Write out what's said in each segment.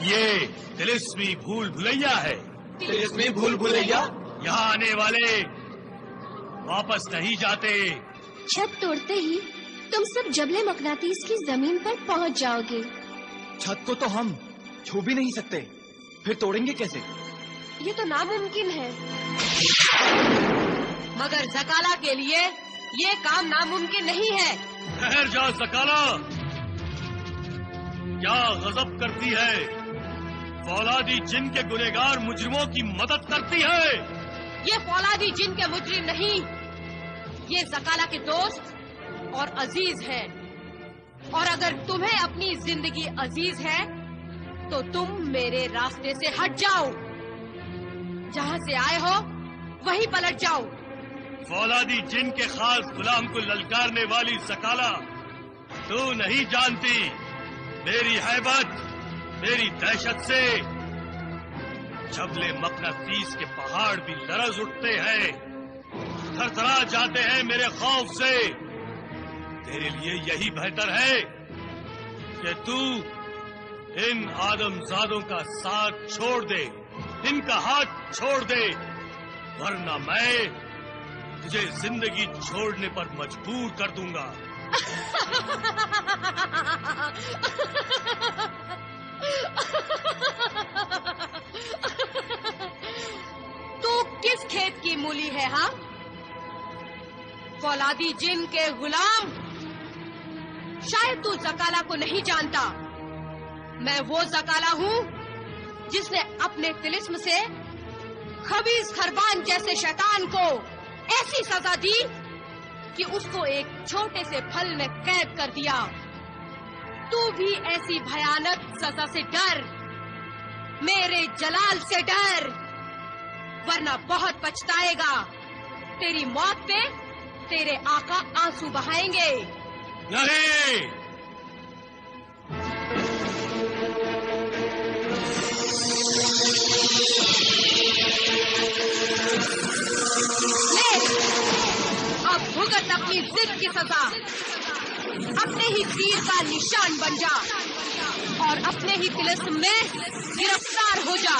ये तिलिस्मी भूल भुलैया है। तिलिस्मी भूल भुलैया? यहाँ आने वाले वापस नहीं जाते। छत तोड़ते ही तुम सब जबले मकनातीस की जमीन पर पहुंच जाओगे। छत को तो हम छू भी नहीं सकते, फिर तोड़ेंगे कैसे? ये तो नामुमकिन है। मगर ज़काला के लिए ये काम नामुमकिन नहीं है। ठहर जा ज़काला, क्या गजब करती है। फौलादी जिन के गुनहगार मुजरिमों की मदद करती है। ये फौलादी जिन के मुजरिम नहीं, ये ज़काला के दोस्त और अजीज है। और अगर तुम्हें अपनी जिंदगी अजीज है तो तुम मेरे रास्ते से हट जाओ। जहाँ से आए हो वहीं पलट जाओ। फौलादी जिन के खास गुलाम को ललकारने वाली ज़काला, तू नहीं जानती मेरी हैबत, मेरी दहशत से जबले मकनातीस के पहाड़ भी लरज उठते हैं, थरथरा जाते हैं मेरे खौफ से। तेरे लिए यही बेहतर है कि तू इन आदमजादों का साथ छोड़ दे, इनका हाथ छोड़ दे, वरना मैं तुझे जिंदगी छोड़ने पर मजबूर कर दूंगा। तू किस खेत की मूली है? हाँ, फौलादी जिन के गुलाम। शायद तू ज़काला को नहीं जानता। मैं वो ज़काला हूँ जिसने अपने तिलिस्म से खबीस खरबान जैसे शैतान को ऐसी सजा दी कि उसको एक छोटे से फल में कैद कर दिया। तू भी ऐसी भयानक सजा से डर, मेरे जलाल से डर, वरना बहुत पछताएगा। तेरी मौत पे तेरे आका आंसू बहाएंगे। नहीं, अब भुगत अपनी जिद की सजा। अपने ही तीर का निशान बन जा और अपने ही तिलिस्म में गिरफ्तार हो जा।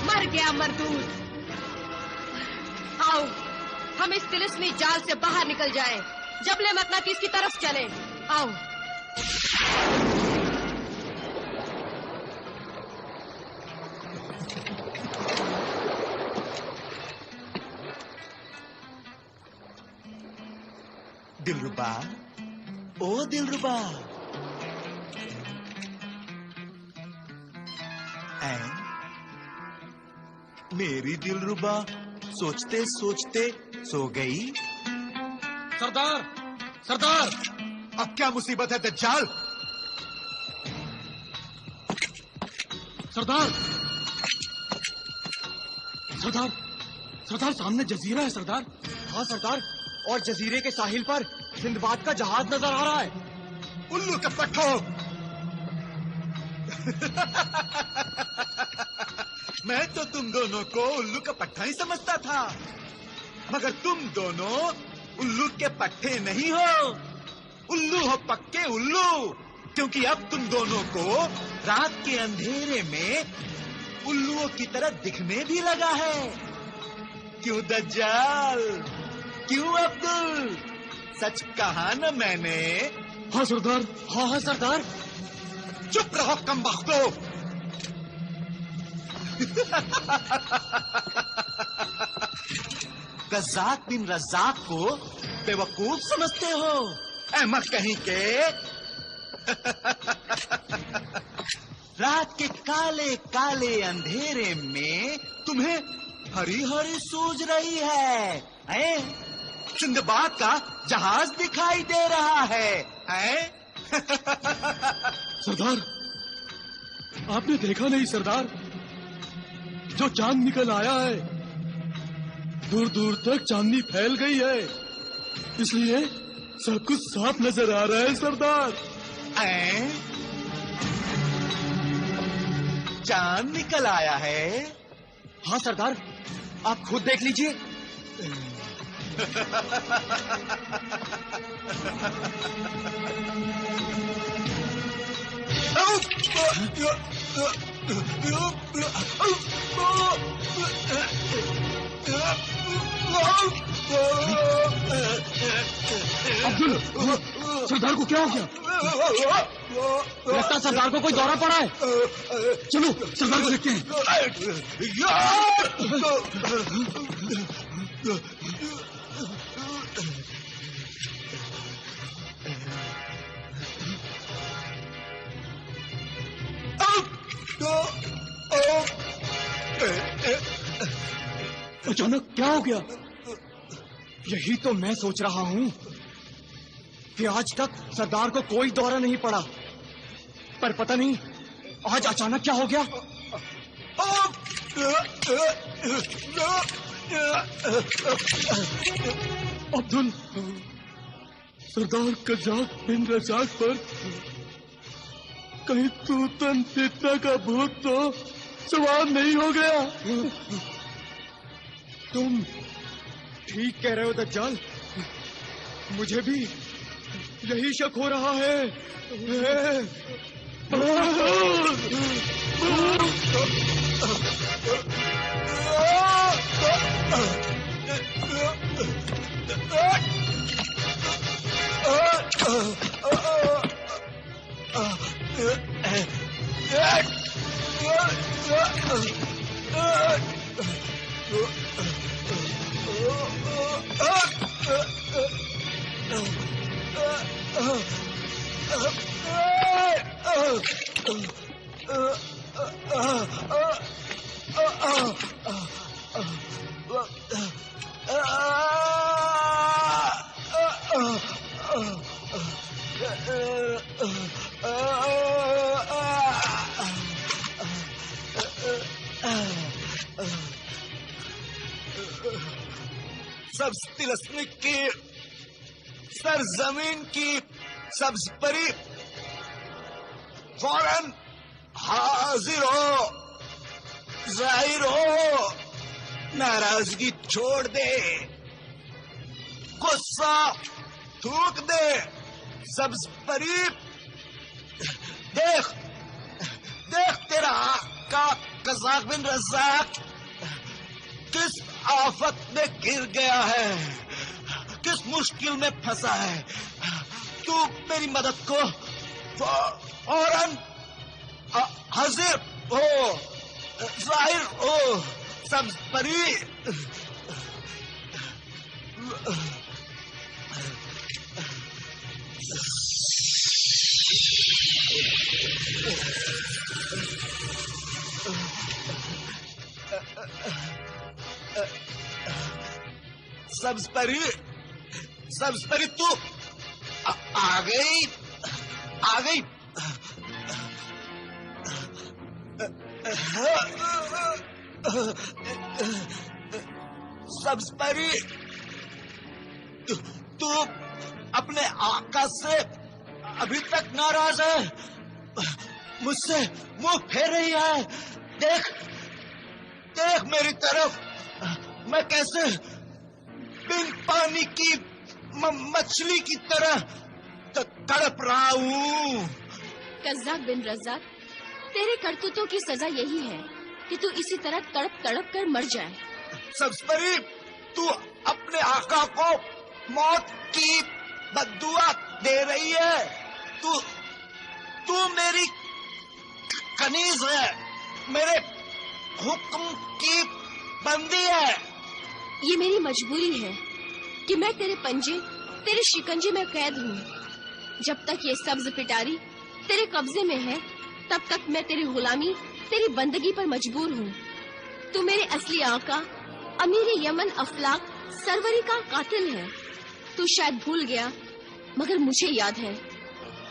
मर गया मरदूद। आओ हम इस तिलिस्मी जाल से बाहर निकल जाएं, जबले मकनातीस की तरफ चले। आओ। दिलरुबा, ओ दिलरुबा, मेरी दिलरुबा सोचते सोचते सो गई। सरदार, सरदार, अब क्या मुसीबत है दज्जाल? सरदार, सरदार, सरदार, सामने जजीरा है सरदार। हाँ सरदार, और जजीरे के साहिल पर सिंदबाद का जहाज नजर आ रहा है। उल्लू के पट्टो, मैं तो तुम दोनों को उल्लू का पट्टा ही समझता था, मगर तुम दोनों उल्लू के पट्टे नहीं हो, उल्लू हो पक्के उल्लू। क्योंकि अब तुम दोनों को रात के अंधेरे में उल्लुओं की तरह दिखने भी लगा है। क्यों दज्जाल, क्यों अब्दुल, सच कहा न मैंने? हाँ सरदार, हाँ हाँ सरदार। चुप रहो कमबख्तो। गज़ाक बिन रज़ाक को बेवकूफ समझते हो? अहमक कहीं के। रात के काले काले अंधेरे में तुम्हें हरी हरी सूझ रही है? सिंदबाद का जहाज दिखाई दे रहा है? सरदार, आपने देखा नहीं सरदार, जो चांद निकल आया है दूर दूर तक चांदनी फैल गई है, इसलिए सब कुछ साफ नजर आ रहा है सरदार। चांद निकल आया है। हाँ सरदार, आप खुद देख लीजिए। अब्दुल, सरदार को क्या हो गया? लगता है सरदार को कोई दौरा पड़ा है। चलो सरदार को देखते हैं। अचानक क्या हो गया? यही तो मैं सोच रहा हूँ कि आज तक सरदार को कोई दौरा नहीं पड़ा, पर पता नहीं आज अचानक क्या हो गया। अब्दुल, सरदार कज़ाक बिन रज़ाक पर कहीं तूतन फितना का भूत तो सवार नहीं हो गया? तुम ठीक कह रहे हो दज्जाल, मुझे भी यही शक हो रहा है। सब्ज तिलस्मी की सरजमीन की सब्ज परी फौरन हाजिर हो, जाहिर हो, नाराजगी छोड़ दे, गुस्सा थूक दे। सब्ज परी देख देख तेरा आका कज़ाक बिन रज़ाक किस आफत में गिर गया है, किस मुश्किल में फंसा है। तू मेरी मदद को फौरन हाजिर हो, जाहिर हो, सब्ज परी। सब्ज परी तू आ गई। सब्ज परी तू अपने आका से अभी तक नाराज है, मुझसे मुंह फेर रही है। देख देख मेरी तरफ, मैं कैसे बिन पानी की मछली की तरह तड़प रहा हूँ। कज़ाक बिन रज़ाक, तेरे करतूतों की सजा यही है कि तू इसी तरह तड़प तड़प कर मर जाए। सब्ज परी तू अपने आका को मौत की बद्दुआ दे रही है। तू मेरी कनीज है, मेरे हुक्म की बंदी है। ये मेरी मजबूरी है कि मैं तेरे पंजे, तेरे शिकंजे में कैद हूँ। जब तक ये सब्ज पिटारी तेरे कब्जे में है, तब तक मैं तेरी गुलामी, तेरी बंदगी पर मजबूर हूँ। तू मेरे असली आका अमीर यमन अफलाक सरवरी का कातिल है। तू शायद भूल गया, मगर मुझे याद है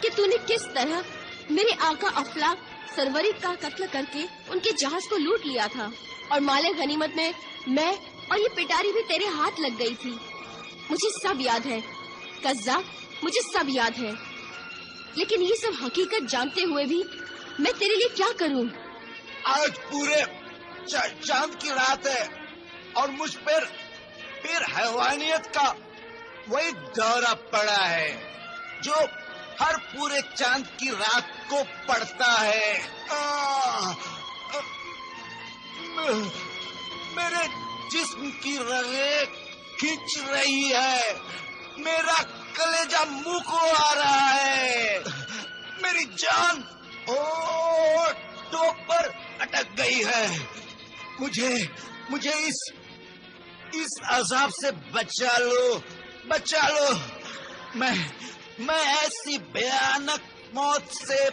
कि तूने किस तरह मेरे आका अफलाक सरवरी का कत्ल करके उनके जहाज को लूट लिया था और माले गनीमत में मैं और ये पिटारी भी तेरे हाथ लग गई थी। मुझे सब याद है कज़्ज़ाब, मुझे सब याद है। लेकिन ये सब हकीकत जानते हुए भी मैं तेरे लिए क्या करूं? आज पूरे चांद की रात है और मुझ पर फिर हैवानियत का वही दौरा पड़ा है जो हर पूरे चांद की रात को पड़ता है। मेरे जिस्म की रगें खींच रही है, मेरा कलेजा मुंह को आ रहा है, मेरी जान होठों पर अटक गई है। मुझे इस अजाब से बचा लो, बचा लो। मैं ऐसी भयानक मौत से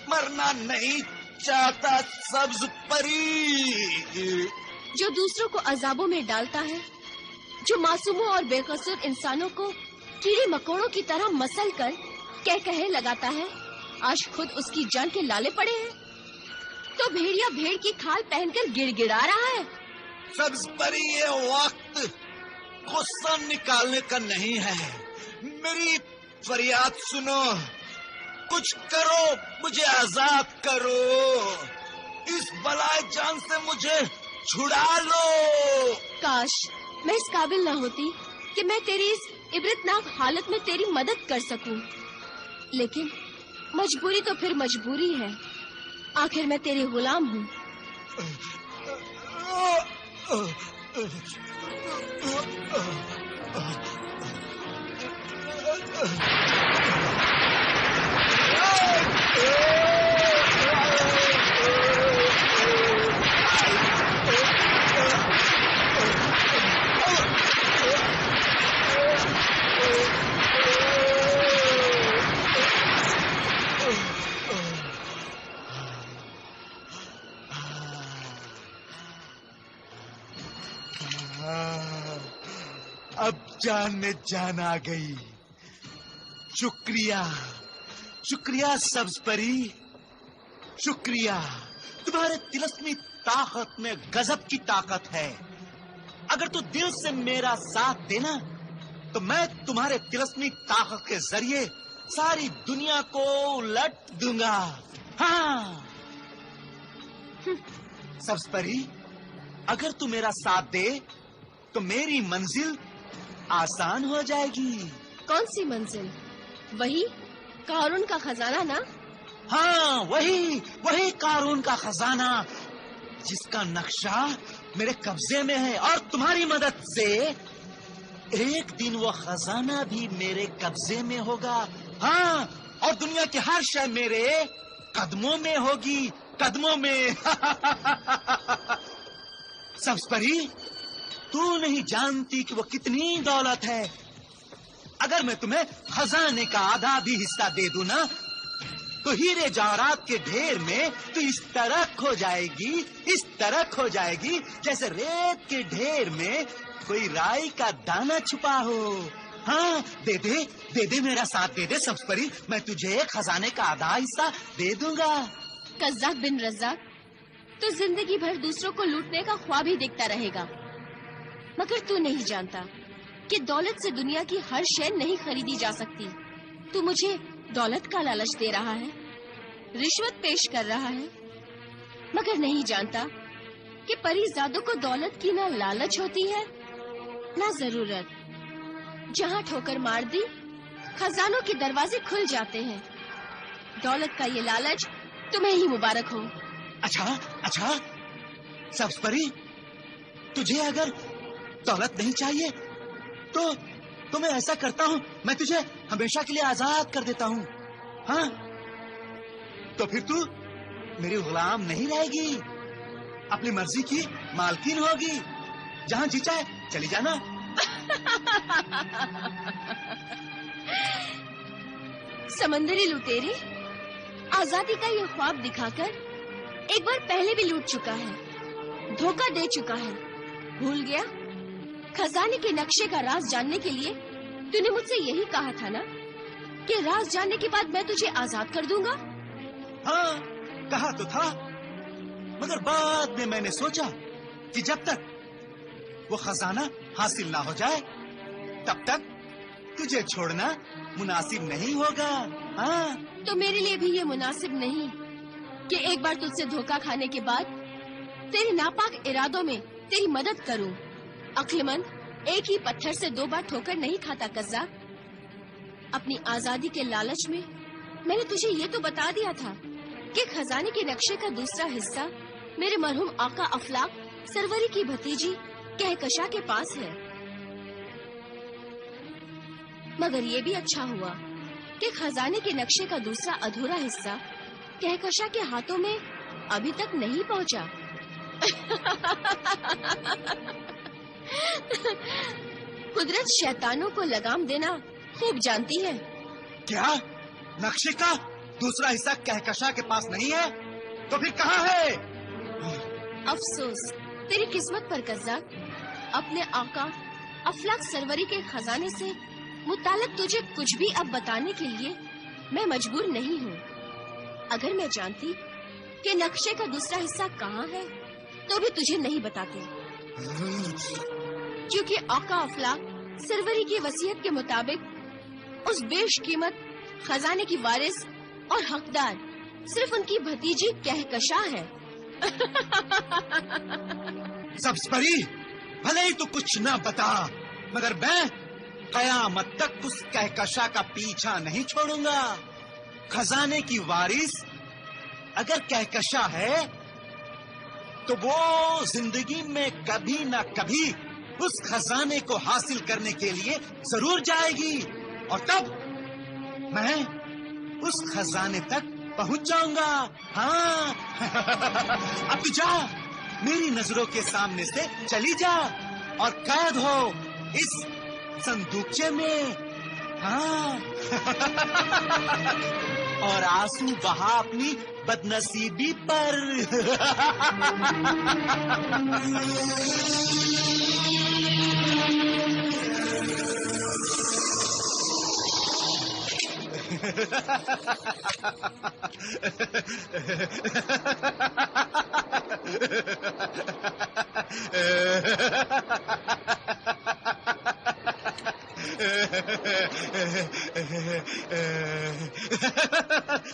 मरना नहीं चाहता सब्ज परी। जो दूसरों को अजाबों में डालता है, जो मासूमों और बेकसूर इंसानों को कीड़े मकोड़ों की तरह मसल कर कहे लगाता है, आज खुद उसकी जान के लाले पड़े हैं। तो भेड़िया भेड़ की खाल पहनकर गिड़गिड़ा रहा है। सब्ज परी, ये वक्त गुस्सा निकालने का नहीं है। मेरी फरियाद सुनो, कुछ करो, मुझे आजाद करो, इस बलाए जान से मुझे छुड़ा लो। काश मैं इस काबिल न होती कि मैं तेरी इस इबरतनाक हालत में तेरी मदद कर सकूं। लेकिन मजबूरी तो फिर मजबूरी है, आखिर मैं तेरी गुलाम हूँ। अब जान में जान आ गई। शुक्रिया, शुक्रिया सब्ज परी, शुक्रिया। तुम्हारे तिलस्मी ताकत में गजब की ताकत है। अगर तू दिल से मेरा साथ देना तो मैं तुम्हारे तिलस्मी ताकत के जरिए सारी दुनिया को उलट दूंगा। हाँ सब्ज परी, अगर तू मेरा साथ दे तो मेरी मंजिल आसान हो जाएगी। कौन सी मंजिल? वही कारून का खजाना ना? हाँ, वही कारून का खजाना जिसका नक्शा मेरे कब्जे में है। और तुम्हारी मदद से एक दिन वो खजाना भी मेरे कब्जे में होगा। हाँ, और दुनिया की हर शय मेरे कदमों में होगी, कदमों में। सब्ज परी, तू नहीं जानती कि वो कितनी दौलत है। अगर मैं तुम्हें खजाने का आधा भी हिस्सा दे दूं ना, तो हीरे जवाहरात के ढेर में तू इस तरह खो जाएगी, इस तरह खो जाएगी जैसे रेत के ढेर में कोई राई का दाना छुपा हो। हाँ, दे दे मेरा साथ दे दे सब्ज परी, मैं तुझे खजाने का आधा हिस्सा दे दूंगा। कज़्ज़ाक बिन रज़्ज़ाक, तो जिंदगी भर दूसरों को लूटने का ख्वाब ही देखता रहेगा। मगर तू नहीं जानता कि दौलत से दुनिया की हर शय नहीं खरीदी जा सकती। तू मुझे दौलत का लालच दे रहा है, रिश्वत पेश कर रहा है, मगर नहीं जानता कि परीज़ादों को दौलत की ना लालच होती है ना जरूरत। जहाँ ठोकर मार दी, खजानों के दरवाजे खुल जाते हैं। दौलत का ये लालच तुम्हें ही मुबारक हो। अच्छा सब्ज परी, तुझे अगर दौलत नहीं चाहिए तो मैं ऐसा करता हूँ, मैं तुझे हमेशा के लिए आजाद कर देता हूँ। हाँ, तो फिर तू मेरी गुलाम नहीं रहेगी, अपनी मर्जी की मालकिन होगी। जहाँ जी चाहे चली जाना। समंदरी लुटेरे, आजादी का ये ख्वाब दिखाकर एक बार पहले भी लूट चुका है, धोखा दे चुका है। भूल गया? खजाने के नक्शे का राज जानने के लिए तूने मुझसे यही कहा था ना कि राज जानने के बाद मैं तुझे आजाद कर दूंगा। हाँ, कहा तो था, मगर बाद में मैंने सोचा कि जब तक वो खजाना हासिल ना हो जाए, तब तक तुझे छोड़ना मुनासिब नहीं होगा। हाँ, तो मेरे लिए भी ये मुनासिब नहीं कि एक बार तुझसे धोखा खाने के बाद तेरे नापाक इरादों में तेरी मदद करूं। अक्लमंद एक ही पत्थर से 2 बार ठोकर नहीं खाता कज़्ज़ाब। अपनी आजादी के लालच में मैंने तुझे ये तो बता दिया था कि खजाने के नक्शे का दूसरा हिस्सा मेरे मरहूम आका अफलाक सरवरी की भतीजी कहकशा के पास है। मगर ये भी अच्छा हुआ कि खजाने के नक्शे का दूसरा अधूरा हिस्सा कहकशा के हाथों में अभी तक नहीं पहुंचा। कुदरत शैतानों को लगाम देना खूब जानती है। क्या नक्शे का दूसरा हिस्सा कहकशा के पास नहीं है? तो फिर कहाँ है? अफसोस तेरी किस्मत पर कज़्ज़ाब। अपने आका अफलाक सरवरी के खजाने से मुताल्लिक तुझे कुछ भी अब बताने के लिए मैं मजबूर नहीं हूँ। अगर मैं जानती कि नक्शे का दूसरा हिस्सा कहाँ है तो भी तुझे नहीं बताते, क्योंकि आका अफलाक सरवरी की वसीयत के मुताबिक उस बेशकीमत खजाने की वारिस और हकदार सिर्फ उनकी भतीजी कहकशा है। सब्ज़परी, भले ही तू कुछ ना बता, मगर मैं कयामत तक उस कहकशा का पीछा नहीं छोड़ूंगा। खजाने की वारिस अगर कहकशा है तो वो जिंदगी में कभी न कभी उस खजाने को हासिल करने के लिए जरूर जाएगी, और तब मैं उस खजाने तक पहुंच जाऊंगा। हाँ। अब तू जा, मेरी नजरों के सामने से चली जा और कैद हो इस संदूकचे में। हाँ। और आंसू बहा अपनी बदनसीबी पर।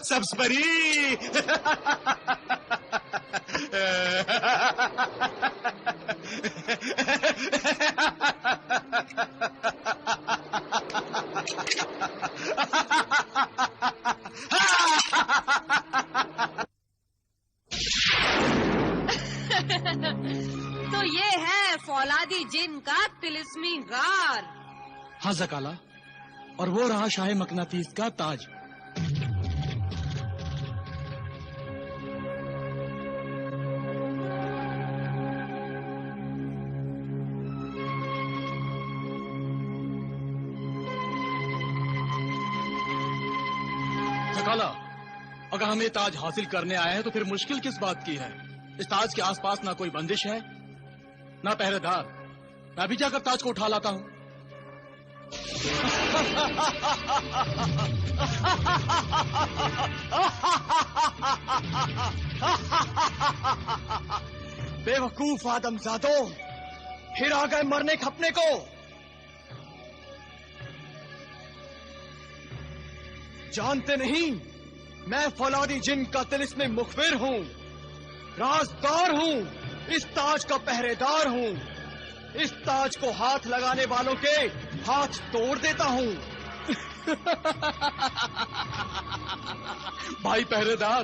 सब्ज़परी। तो ये है फौलादी जिन का तिलिस्मी गार। हाँ ज़काला, और वो रहा शाह मकनातीस का ताज। ज़काला, अगर हम ये ताज हासिल करने आए हैं तो फिर मुश्किल किस बात की है? इस ताज के आसपास ना कोई बंदिश है, ना पहरेदार। मैं भी जाकर ताज को उठा लाता हूँ। बेवकूफ आदमजादों, फिर आ गए मरने खपने को। जानते नहीं, मैं फौलादी जिन का तिलिस्मी मुखबिर हूँ, राजदार हूँ, इस ताज का पहरेदार हूँ। इस ताज को हाथ लगाने वालों के हाथ तोड़ देता हूँ। भाई पहरेदार,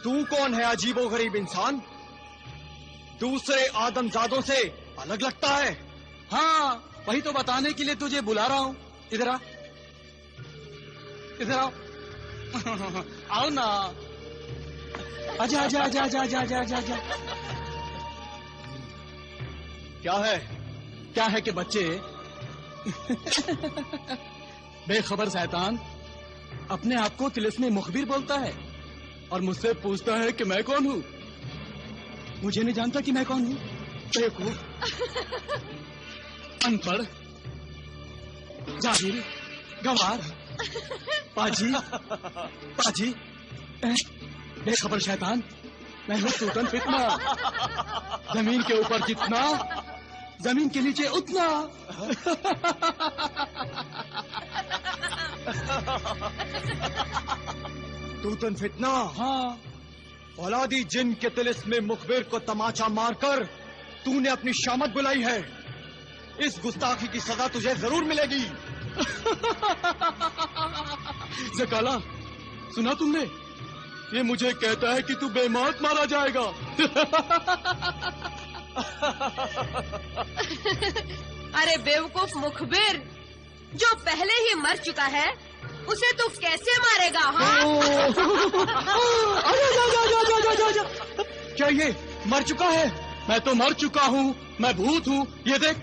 तू कौन है अजीबो गरीब इंसान? दूसरे आदमजादों से अलग लगता है। हाँ, वही तो बताने के लिए तुझे बुला रहा हूँ। इधर आ, इधर आओ। आओ ना, आजा आजा आजा आजा आजा आजा आजा आजा। क्या है कि बच्चे बेखबर शैतान अपने आप को तिलिस्मी मुखबिर बोलता है और मुझसे पूछता है कि मैं कौन हूँ। मुझे नहीं जानता कि मैं कौन हूँ। बेवकूफ, अनपढ़, जाहिल, गंवार, पाजी, पाजी, बेखबर शैतान, मैं हूँ सूतन फितना। जमीन के ऊपर जितना जमीन के नीचे उतना। तूतन फितना, हाँ, औलादी जिन के तिलिस्म मुखबिर को तमाचा मारकर तूने अपनी शामत बुलाई है। इस गुस्ताखी की सजा तुझे जरूर मिलेगी। जकाला, सुना तुमने? ये मुझे कहता है कि तू बेमौत मारा जाएगा। अरे बेवकूफ मुखबिर, जो पहले ही मर चुका है उसे तू कैसे मारेगा? हाँ? क्या ये मर चुका है? मैं तो मर चुका हूँ, मैं भूत हूँ, ये देख।